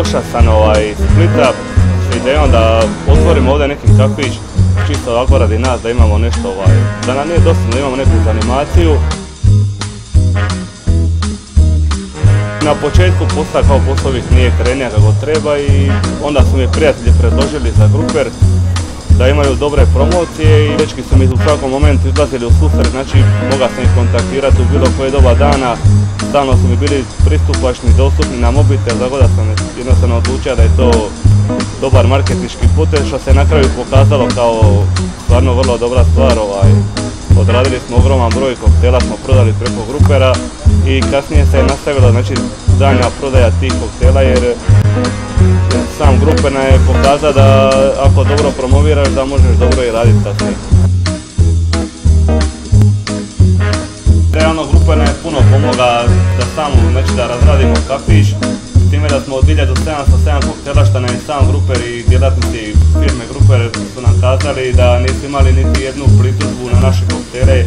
došao sam iz Splita s idejom da otvorimo ovdje neki kafić, čisto ovako radi nas, da imamo nešto, da nam nije dosta, da imamo neku animaciju. Na početku posla kao poslovih nije krenija kako treba i onda su mi prijatelji predložili za Gruper da imaju dobre promocije i dečki su mi u svakom momentu izlazili u susret, znači mogao sam ih kontaktirati u bilo koje doba dana, stalno su mi bili pristupačni, dostupni na mobitel, tako da sam jednostavno odlučio da je to dobar marketinški potez, što se na kraju pokazalo kao stvarno vrlo dobra stvar. Odradili smo ogroman broj koktela, smo prodali preko Grupera i kasnije se je nastavila, znači, daljnja prodaja tih koktela jer sam Gruper nam je pokazao da ako dobro promoviraš da možeš dobro i raditi kasnije. Realno Gruper nam je puno pomoga da razradimo kafić, s time da smo od 1707 koktela što nam je sam Gruper i djelatnici firme Gruper su nam kazali da nisu imali niti jednu pritužbu na naše koktele,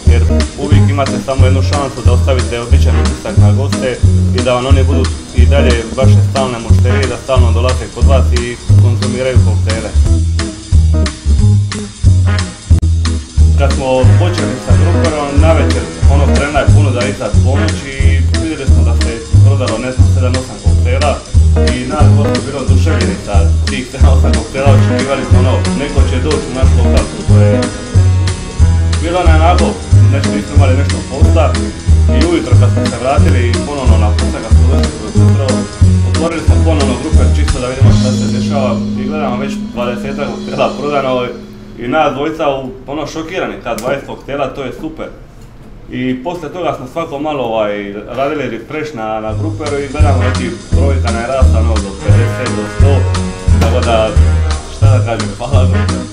jer uvijek imate samo jednu šansu da ostavite odličan utisak na goste i da vam oni budu i dalje vaše stalne mušterije, da stalno dolaze kod vas i konzumiraju koktele. Kad smo počeli sa Gruperom, navečer krenula je ponuda iza ponoć i vidjeli smo da se prodalo 7-8 koktela i nas gosti bilo oduševljeni sa tih 7-8 koktela, očekivali smo neko će doći u naš lokal koje je bilo onako, nismo imali nešto posla i ujutro kad smo se vratili ponovno na posla, kad smo došli kroz jutro, otvorili smo ponovno Gruper čisto da vidimo šta se dešava i gledamo već 20 koktela prodano i nas dvojica šokirani, ta 20 koktela, to je super. I poslije toga smo svako malo radili refresh na Gruperu i gledamo neki brojka je rasta do 50, do 100, tako da šta da kažem, hvala Gruper.